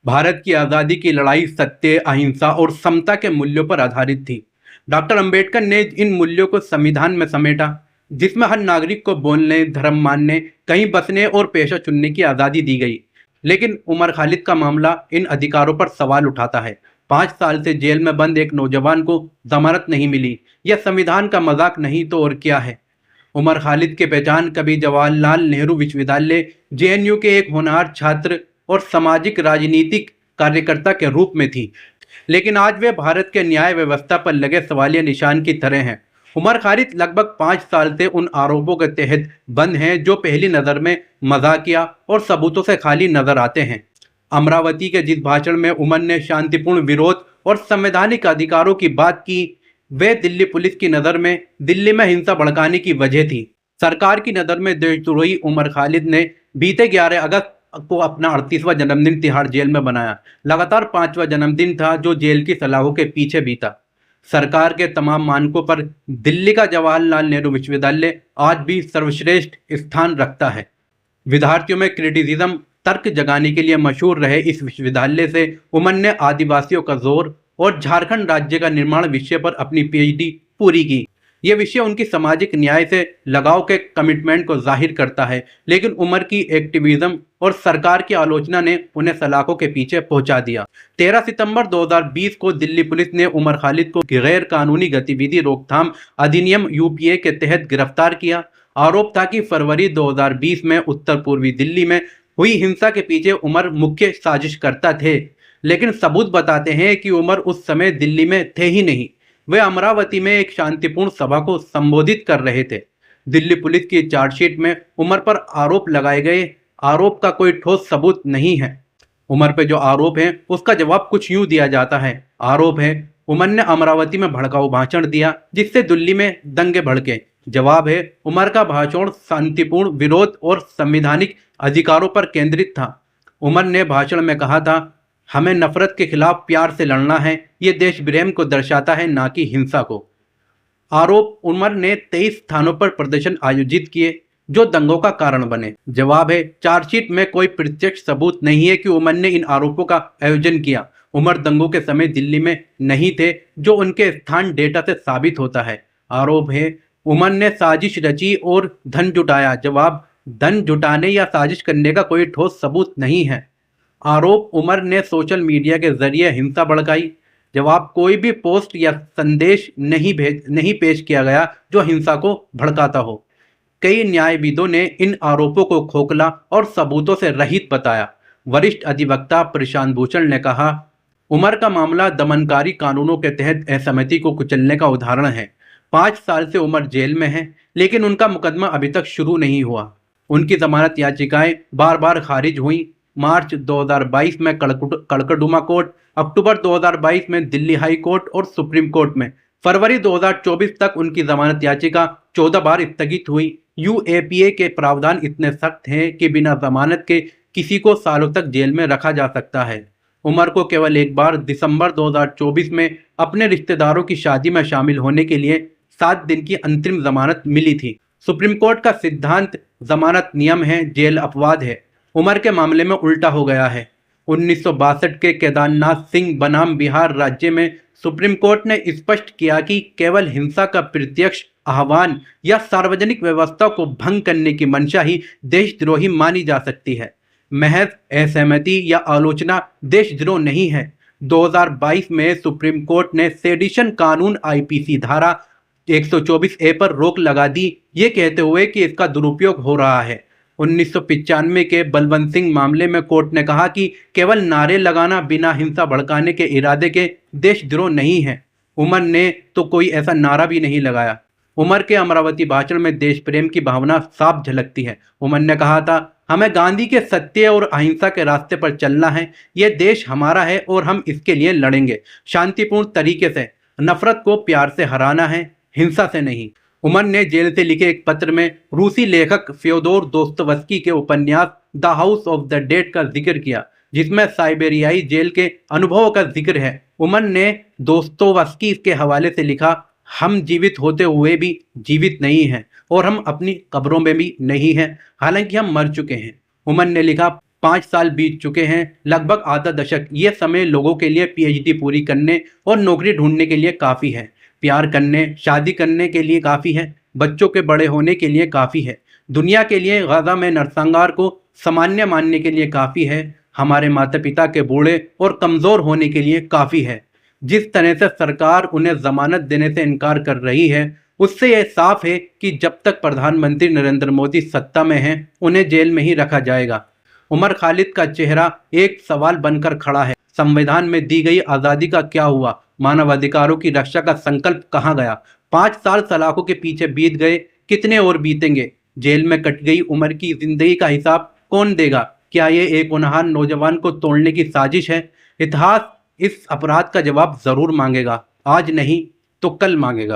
भारत की आज़ादी की लड़ाई सत्य, अहिंसा और समता के मूल्यों पर आधारित थी। डॉक्टर अंबेडकर ने इन मूल्यों को संविधान में समेटा, जिसमें हर नागरिक को बोलने, धर्म मानने, कहीं बसने और पेशा चुनने की आज़ादी दी गई। लेकिन उमर खालिद का मामला इन अधिकारों पर सवाल उठाता है। 5 साल से जेल में बंद एक नौजवान को जमानत नहीं मिली। यह संविधान का मजाक नहीं तो और क्या है। उमर खालिद की पहचान कभी जवाहरलाल नेहरू विश्वविद्यालय जेएनयू के एक होनहार छात्र और सामाजिक राजनीतिक कार्यकर्ता के रूप में थी, लेकिन आज वे भारत के न्याय व्यवस्था पर लगे सवालिया निशान की तरह हैं। उमर खालिद लगभग 5 साल से उन आरोपों के तहत बंद हैं जो पहली नज़र में मजाकिया और सबूतों से खाली नजर आते हैं। अमरावती के जिस भाषण में उमर ने शांतिपूर्ण विरोध और संवैधानिक अधिकारों की बात की, वे दिल्ली पुलिस की नज़र में दिल्ली में हिंसा भड़काने की वजह थी। सरकार की नज़र में देशद्रोही उमर खालिद ने बीते 11 अगस्त को अपना 38वां जन्मदिन तिहाड़ जेल में बनाया। लगातार 5वां जन्मदिन था जो जेल की सलाखों के पीछे बीता। सरकार के तमाम मानकों पर दिल्ली का जवाहरलाल नेहरू विश्वविद्यालय आज भी सर्वश्रेष्ठ स्थान रखता है। विद्यार्थियों में क्रिटिसिज्म तर्क जगाने के लिए मशहूर रहे इस विश्वविद्यालय से उमर ने आदिवासियों का जोर और झारखंड राज्य का निर्माण विषय पर अपनी पीएचडी पूरी की। यह विषय उनकी सामाजिक न्याय से लगाव के कमिटमेंट को जाहिर करता है, लेकिन उमर की एक्टिविज्म और सरकार की आलोचना ने उन्हें सलाखों के पीछे पहुंचा दिया। 13 सितंबर 2020 को दिल्ली पुलिस ने उमर खालिद को गैर कानूनी गतिविधि रोकथाम अधिनियम यूपीए के तहत गिरफ्तार किया। आरोप था कि फरवरी 2020 में उत्तर पूर्वी दिल्ली में हुई हिंसा के पीछे उमर मुख्य साजिशकर्ता थे, लेकिन सबूत बताते हैं कि उमर उस समय दिल्ली में थे ही नहीं। वे अमरावती में एक शांतिपूर्ण सभा को संबोधित कर रहे थे। दिल्ली पुलिस की चार्जशीट में उमर पर आरोप लगाए गए आरोप का कोई ठोस सबूत नहीं है। उमर पे जो आरोप है उसका जवाब कुछ यूं दिया जाता है। आरोप है उमर ने अमरावती में भड़काऊ भाषण दिया जिससे दिल्ली में दंगे भड़के। जवाब है उमर का भाषण शांतिपूर्ण विरोध और संवैधानिक अधिकारों पर केंद्रित था। उमर ने भाषण में कहा था, हमें नफरत के खिलाफ प्यार से लड़ना है। ये देश प्रेम को दर्शाता है, ना कि हिंसा को। आरोप उमर ने 23 स्थानों पर प्रदर्शन आयोजित किए जो दंगों का कारण बने। जवाब है चार्जशीट में कोई प्रत्यक्ष सबूत नहीं है कि उमर ने इन आरोपों का आयोजन किया। उमर दंगों के समय दिल्ली में नहीं थे, जो उनके स्थान डेटा से साबित होता है। आरोप है उमर ने साजिश रची और धन जुटाया। जवाब, धन जुटाने या साजिश करने का कोई ठोस सबूत नहीं है। आरोप उमर ने सोशल मीडिया के जरिए हिंसा भड़काई। जवाब, कोई भी पोस्ट या संदेश नहीं पेश किया गया जो हिंसा को भड़काता हो। कई न्यायविदों ने इन आरोपों को खोखला और सबूतों से रहित बताया। वरिष्ठ अधिवक्ता प्रशांत भूषण ने कहा, उमर का मामला दमनकारी कानूनों के तहत असहमति को कुचलने का उदाहरण है। 5 साल से उमर जेल में है, लेकिन उनका मुकदमा अभी तक शुरू नहीं हुआ। उनकी जमानत याचिकाएं बार बार खारिज हुई। मार्च 2022 में कड़कड़डुमा कोर्ट, अक्टूबर 2022 में दिल्ली हाई कोर्ट और सुप्रीम कोर्ट में, फरवरी 2024 तक उनकी जमानत याचिका 14 बार स्थगित हुई। यूएपीए के प्रावधान इतने सख्त हैं कि बिना जमानत के किसी को सालों तक जेल में रखा जा सकता है। उमर को केवल एक बार दिसंबर 2024 में अपने रिश्तेदारों की शादी में शामिल होने के लिए 7 दिन की अंतरिम जमानत मिली थी। सुप्रीम कोर्ट का सिद्धांत जमानत नियम है, जेल अपवाद है। उमर के मामले में उल्टा हो गया है। 1962 के केदारनाथ सिंह बनाम बिहार राज्य में सुप्रीम कोर्ट ने स्पष्ट किया कि केवल हिंसा का प्रत्यक्ष आह्वान या सार्वजनिक व्यवस्था को भंग करने की मंशा ही देशद्रोही मानी जा सकती है। महज असहमति या आलोचना देशद्रोह नहीं है। 2022 में सुप्रीम कोर्ट ने सेडिशन कानून आईपीसी धारा 124A पर रोक लगा दी, ये कहते हुए कि इसका दुरुपयोग हो रहा है। 1995 के बलवंत सिंह मामले में कोर्ट ने कहा कि केवल नारे लगाना बिना हिंसा भड़काने के इरादे के देशद्रोह नहीं है। उमर ने तो कोई ऐसा नारा भी नहीं लगाया। उमर के अमरावती भाषण में देश प्रेम की भावना साफ झलकती है। उमर ने कहा था, हमें गांधी के सत्य और अहिंसा के रास्ते पर चलना है। यह देश हमारा है और हम इसके लिए लड़ेंगे शांतिपूर्ण तरीके से। नफरत को प्यार से हराना है, हिंसा से नहीं। उमर ने जेल से लिखे एक पत्र में रूसी लेखक फ्योदोर दोस्तोवस्की के उपन्यास the house of the dead का जिक्र किया, जिसमें साइबेरियाई जेल के अनुभवों का जिक्र है। उमर ने दोस्तोवस्की के हवाले से लिखा, हम जीवित होते हुए भी जीवित नहीं हैं और हम अपनी कब्रों में भी नहीं हैं, हालांकि हम मर चुके हैं। उमर ने लिखा, 5 साल बीत चुके हैं, लगभग आधा दशक। ये समय लोगों के लिए पीएचडी पूरी करने और नौकरी ढूंढने के लिए काफ़ी है, प्यार करने, शादी करने के लिए काफ़ी है, बच्चों के बड़े होने के लिए काफ़ी है, दुनिया के लिए गाज़ा में नरसंहार को सामान्य मानने के लिए काफ़ी है, हमारे माता पिता के बूढ़े और कमज़ोर होने के लिए काफ़ी है। जिस तरह से सरकार उन्हें जमानत देने से इनकार कर रही है, उससे यह साफ है कि जब तक प्रधानमंत्री नरेंद्र मोदी सत्ता में हैं, उन्हें जेल में ही रखा जाएगा। उमर खालिद का चेहरा एक सवाल बनकर खड़ा है। संविधान में दी गई आज़ादी का क्या हुआ? मानवाधिकारों की रक्षा का संकल्प कहाँ गया? 5 साल सलाखों के पीछे बीत गए, कितने और बीतेंगे? जेल में कट गई उम्र की जिंदगी का हिसाब कौन देगा? क्या ये एक होनहार नौजवान को तोड़ने की साजिश है? इतिहास इस अपराध का जवाब जरूर मांगेगा, आज नहीं तो कल मांगेगा।